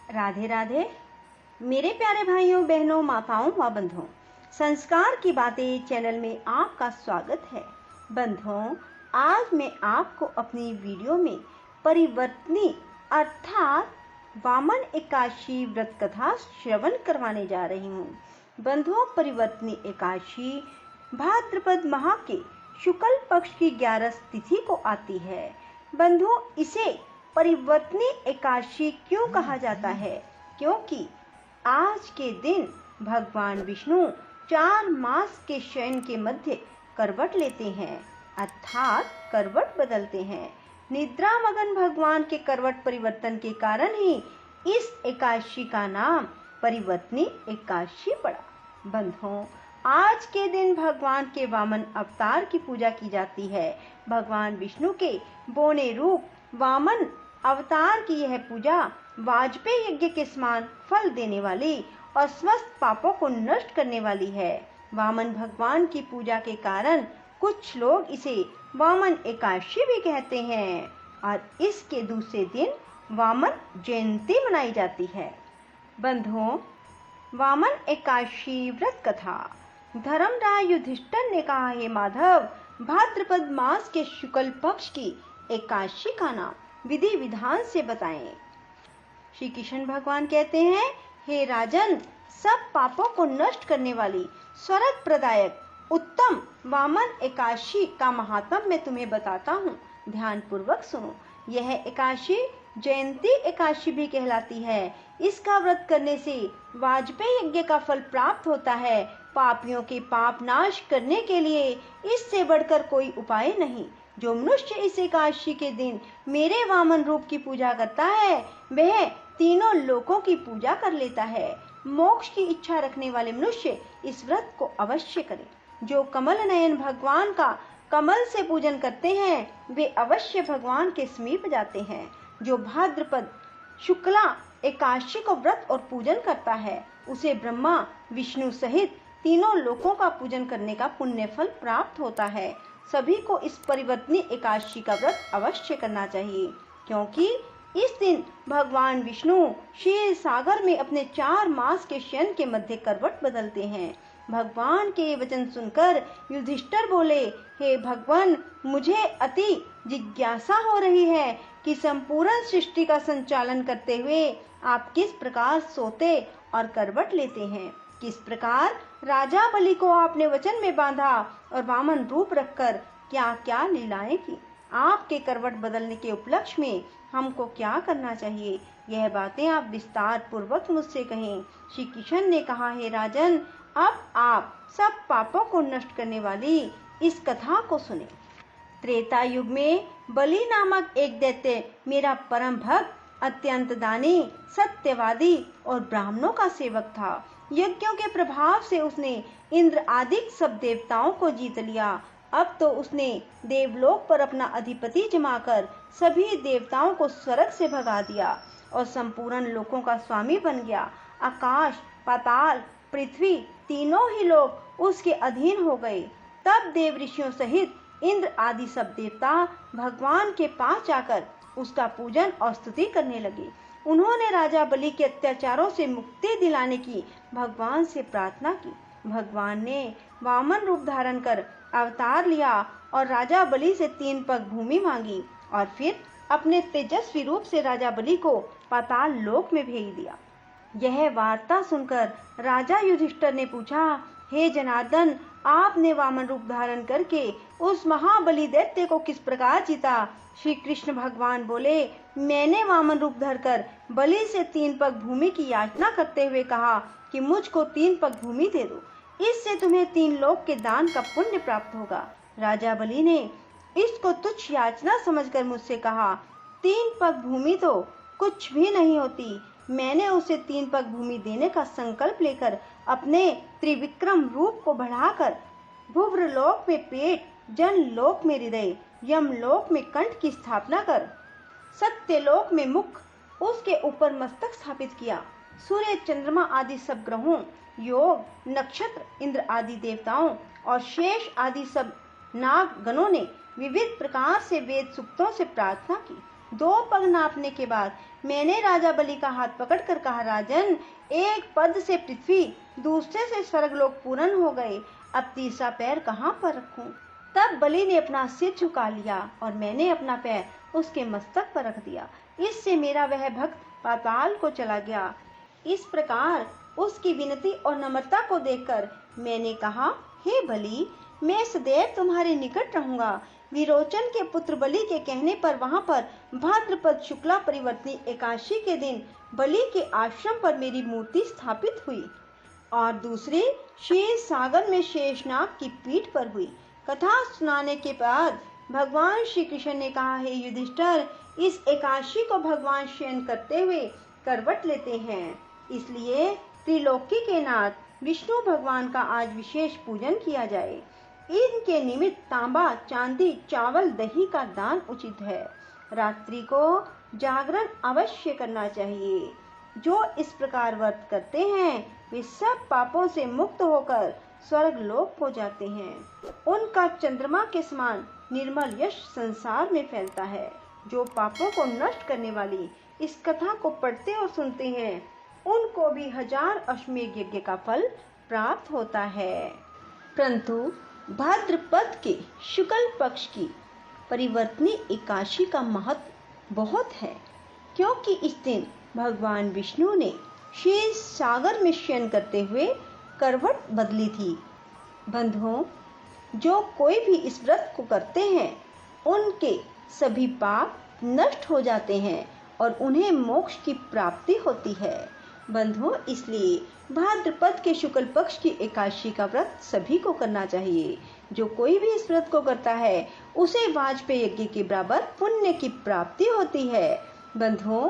राधे राधे मेरे प्यारे भाइयों बहनों माताओं व बंधुओं, संस्कार की बातें चैनल में आपका स्वागत है। बंधुओं, आज मैं आपको अपनी वीडियो में परिवर्तनी अर्थात वामन एकादशी व्रत कथा श्रवण करवाने जा रही हूँ। बंधुओं, परिवर्तनी एकादशी भाद्रपद माह के शुक्ल पक्ष की 11 तिथि को आती है। बंधुओं, इसे परिवर्तनी एकादशी क्यों कहा जाता है? क्योंकि आज के दिन भगवान विष्णु 4 मास के शयन के मध्य करवट लेते हैं, अर्थात करवट बदलते हैं। निद्रा मगन भगवान के करवट परिवर्तन के कारण ही इस एकादशी का नाम परिवर्तनी एकादशी पड़ा। बंधुओं, आज के दिन भगवान के वामन अवतार की पूजा की जाती है। भगवान विष्णु के बोने रूप वामन अवतार की यह पूजा वाजपेय यज्ञ के समान फल देने वाली और स्वस्थ पापों को नष्ट करने वाली है। वामन भगवान की पूजा के कारण कुछ लोग इसे वामन एकादशी भी कहते हैं और इसके दूसरे दिन वामन जयंती मनाई जाती है। बंधुओं, वामन एकादशी व्रत कथा। धर्मराज युधिष्ठिर ने कहा, हे माधव, भाद्रपद मास के शुक्ल पक्ष की एकादशी का नाम विधि विधान से बताएं। श्री कृष्ण भगवान कहते हैं, हे राजन, सब पापों को नष्ट करने वाली स्वर्ग प्रदायक उत्तम वामन एकादशी का महात्म मैं तुम्हें बताता हूँ। ध्यान पूर्वक सुनो। यह एकादशी जयंती एकादशी भी कहलाती है। इसका व्रत करने से वाजपेय यज्ञ का फल प्राप्त होता है। पापियों के पाप नाश करने के लिए इससे बढ़कर कोई उपाय नहीं। जो मनुष्य इस एकादशी के दिन मेरे वामन रूप की पूजा करता है, वह तीनों लोकों की पूजा कर लेता है। मोक्ष की इच्छा रखने वाले मनुष्य इस व्रत को अवश्य करें। जो कमल नयन भगवान का कमल से पूजन करते हैं, वे अवश्य भगवान के समीप जाते हैं। जो भाद्रपद शुक्ला एकादशी को व्रत और पूजन करता है, उसे ब्रह्मा विष्णु सहित तीनों लोकों का पूजन करने का पुण्य फल प्राप्त होता है। सभी को इस परिवर्तनी एकादशी का व्रत अवश्य करना चाहिए, क्योंकि इस दिन भगवान विष्णु क्षीर सागर में अपने 4 मास के शयन के मध्य करवट बदलते हैं। भगवान के वचन सुनकर युधिष्ठिर बोले, हे भगवान, मुझे अति जिज्ञासा हो रही है कि संपूर्ण सृष्टि का संचालन करते हुए आप किस प्रकार सोते और करवट लेते हैं। किस प्रकार राजा बलि को आपने वचन में बांधा और वामन रूप रखकर क्या क्या लीलाएं की। आपके करवट बदलने के उपलक्ष्य में हमको क्या करना चाहिए, यह बातें आप विस्तार पूर्वक मुझसे कहें। श्री कृष्ण ने कहा, हे राजन, अब आप सब पापों को नष्ट करने वाली इस कथा को सुने। त्रेता युग में बलि नामक एक दैत्य मेरा परम भक्त, अत्यंत दानी, सत्यवादी और ब्राह्मणों का सेवक था। यज्ञों के प्रभाव से उसने इंद्र आदि सब देवताओं को जीत लिया। अब तो उसने देवलोक पर अपना अधिपति जमाकर सभी देवताओं को स्वर्ग से भगा दिया और संपूर्ण लोकों का स्वामी बन गया। आकाश, पाताल, पृथ्वी तीनों ही लोग उसके अधीन हो गए। तब देव ऋषियों सहित इंद्र आदि सब देवता भगवान के पास जाकर उसका पूजन और स्तुति करने लगे। उन्होंने राजा बलि के अत्याचारों से मुक्ति दिलाने की भगवान से प्रार्थना की। भगवान ने वामन रूप धारण कर अवतार लिया और राजा बलि से 3 पग भूमि मांगी और फिर अपने तेजस्वी रूप से राजा बलि को पाताल लोक में भेज दिया। यह वार्ता सुनकर राजा युधिष्ठिर ने पूछा, हे जनार्दन, आपने वामन रूप धारण करके उस महाबली दैत्य को किस प्रकार जीता? श्री कृष्ण भगवान बोले, मैंने वामन रूप धरकर बलि से 3 पग भूमि की याचना करते हुए कहा कि मुझको 3 पग भूमि दे दो, इससे तुम्हें 3 लोक के दान का पुण्य प्राप्त होगा। राजा बलि ने इसको तुच्छ याचना समझकर मुझसे कहा, 3 पग भूमि तो कुछ भी नहीं होती। मैंने उसे 3 पग भूमि देने का संकल्प लेकर अपने त्रिविक्रम रूप को बढ़ाकर भुव्रलोक में पेट, जनलोक में हृदय, यमलोक में कंठ की स्थापना कर सत्यलोक में मुख, उसके ऊपर मस्तक स्थापित किया। सूर्य, चंद्रमा आदि सब ग्रहों, योग, नक्षत्र, इंद्र आदि देवताओं और शेष आदि सब नाग गणों ने विविध प्रकार से वेद सूक्तों से प्रार्थना की। 2 पग नापने के बाद मैंने राजा बलि का हाथ पकड़कर कहा, राजन, एक पद से पृथ्वी, दूसरे से स्वर्गलोक पूर्ण हो गए, अब तीसरा पैर कहाँ पर रखूं? तब बलि ने अपना सिर झुका लिया और मैंने अपना पैर उसके मस्तक पर रख दिया। इससे मेरा वह भक्त पाताल को चला गया। इस प्रकार उसकी विनती और नम्रता को देखकर मैंने कहा, हे बलि, मैं सदैव तुम्हारे निकट रहूंगा। विरोचन के पुत्र बलि के कहने पर वहां पर भाद्रपद शुक्ला परिवर्तनी एकादशी के दिन बलि के आश्रम पर मेरी मूर्ति स्थापित हुई और दूसरी क्षीर सागर में शेषनाग की पीठ पर हुई। कथा सुनाने के बाद भगवान श्री कृष्ण ने कहा, हे युधिष्ठिर, इस एकादशी को भगवान शयन करते हुए करवट लेते हैं, इसलिए त्रिलोकी के नाथ विष्णु भगवान का आज विशेष पूजन किया जाए। इनके निमित्त तांबा, चांदी, चावल, दही का दान उचित है। रात्रि को जागरण अवश्य करना चाहिए। जो इस प्रकार व्रत करते हैं वे सब पापों से मुक्त होकर स्वर्ग लोक को जाते हैं। उनका चंद्रमा के समान निर्मल यश संसार में फैलता है। जो पापों को नष्ट करने वाली इस कथा को पढ़ते और सुनते हैं उनको भी 1000 अश्वमेध यज्ञ का फल प्राप्त होता है। परंतु भाद्रपद के शुक्ल पक्ष की परिवर्तनी एकादशी का महत्व बहुत है, क्योंकि इस दिन भगवान विष्णु ने क्षीर सागर में शयन करते हुए करवट बदली थी। बंधुओं, जो कोई भी इस व्रत को करते हैं उनके सभी पाप नष्ट हो जाते हैं और उन्हें मोक्ष की प्राप्ति होती है। बंधुओं, इसलिए भाद्रपद के शुक्ल पक्ष की एकादशी का व्रत सभी को करना चाहिए। जो कोई भी इस व्रत को करता है उसे वाजपेयी यज्ञ के बराबर पुण्य की प्राप्ति होती है। बंधुओं,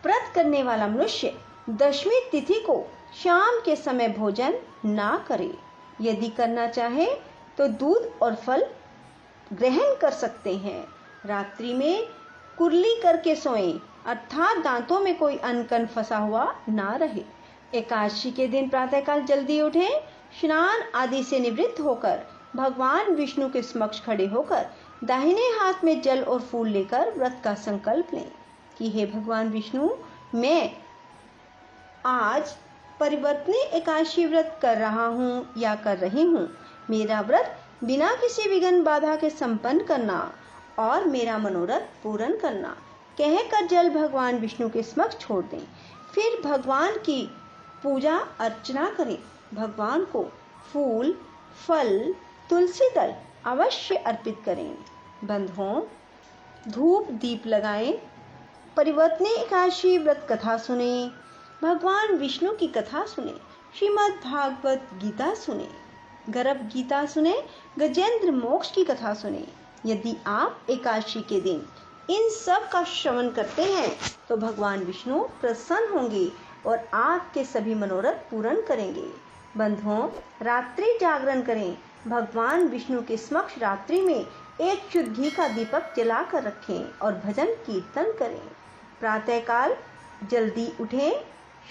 व्रत करने वाला मनुष्य दशमी तिथि को शाम के समय भोजन ना करे। यदि करना चाहे तो दूध और फल ग्रहण कर सकते हैं। रात्रि में कुरली करके सोएं, अर्थात दांतों में कोई अनकन फंसा हुआ ना रहे। एकादशी के दिन प्रातःकाल जल्दी उठें, स्नान आदि से निवृत्त होकर भगवान विष्णु के समक्ष खड़े होकर दाहिने हाथ में जल और फूल लेकर व्रत का संकल्प लें कि हे भगवान विष्णु, मैं आज परिवर्तनी एकादशी व्रत कर रहा हूँ या कर रही हूँ। मेरा व्रत बिना किसी विघ्न बाधा के संपन्न करना और मेरा मनोरथ पूर्ण करना कहकर जल भगवान विष्णु के समक्ष छोड़ दें। फिर भगवान की पूजा अर्चना करें। भगवान को फूल, फल, तुलसी दल अवश्य अर्पित करें। बंधुओं, धूप दीप लगाएं, परिवर्तनी एकादशी व्रत कथा सुने, भगवान विष्णु की कथा सुने, श्रीमद् भागवत गीता सुने, गर्भ गीता सुने, गजेंद्र मोक्ष की कथा सुने। यदि आप एकादशी के दिन इन सब का श्रवण करते हैं तो भगवान विष्णु प्रसन्न होंगे और आपके सभी मनोरथ पूर्ण करेंगे। बंधुओं, रात्रि जागरण करें। भगवान विष्णु के समक्ष रात्रि में एक शुद्ध घी का दीपक जलाकर रखें और भजन कीर्तन करें। प्रातःकाल जल्दी उठें,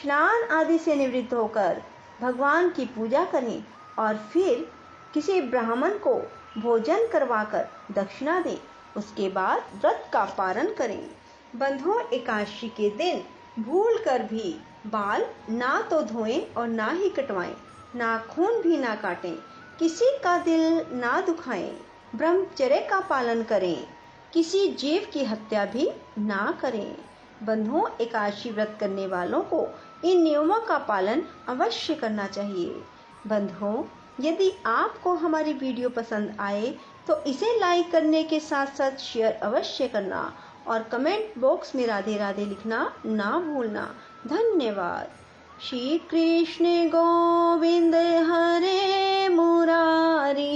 स्नान आदि से निवृत्त होकर भगवान की पूजा करें और फिर किसी ब्राह्मण को भोजन करवाकर दक्षिणा दें। उसके बाद व्रत का पारण करें। बंधुओं, एकादशी के दिन भूल कर भी बाल ना तो धोएं और ना ही कटवाएं, नाखून भी ना काटें, किसी का दिल ना दुखाएं, ब्रह्मचर्य का पालन करें, किसी जीव की हत्या भी ना करें। बंधुओं, एकादशी व्रत करने वालों को इन नियमों का पालन अवश्य करना चाहिए। बंधुओं, यदि आपको हमारी वीडियो पसंद आए तो इसे लाइक करने के साथ साथ शेयर अवश्य करना और कमेंट बॉक्स में राधे राधे लिखना ना भूलना। धन्यवाद। श्री कृष्ण गोविंद हरे मुरारी,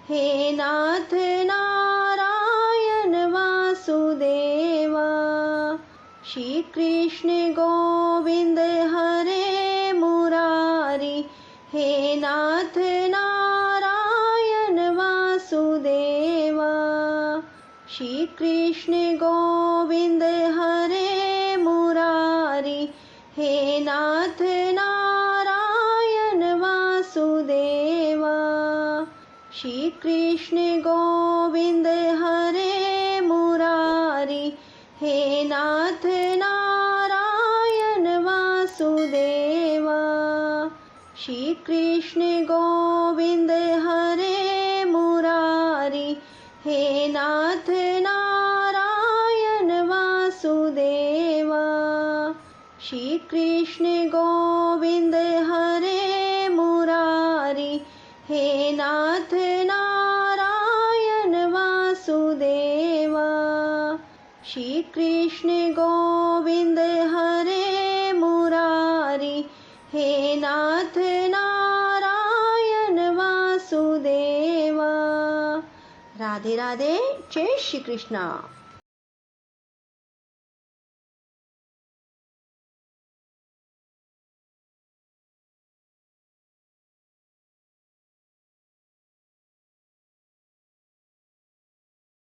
हे नाथ नारायण वासुदेवा। श्री कृष्ण गोविंद हरे मुरारी, हे नाथ नारायण वासुदेवा। श्री कृष्ण गोविंद हरे मुरारी, हे नाथ नारायण वासुदेवा। श्री कृष्ण गोविंद हरे मुरारी, हे कृष्ण गोविंद हरे मुरारी, हे नाथ नारायण वासुदेवा। श्री कृष्ण गोविंद हरे मुरारी, हे नाथ नारायण वासुदेवा। श्री कृष्ण गोविंद हरे मुरारी, हे नाथ नारायण वासुदेवा। राधे राधे, जय श्री कृष्णा।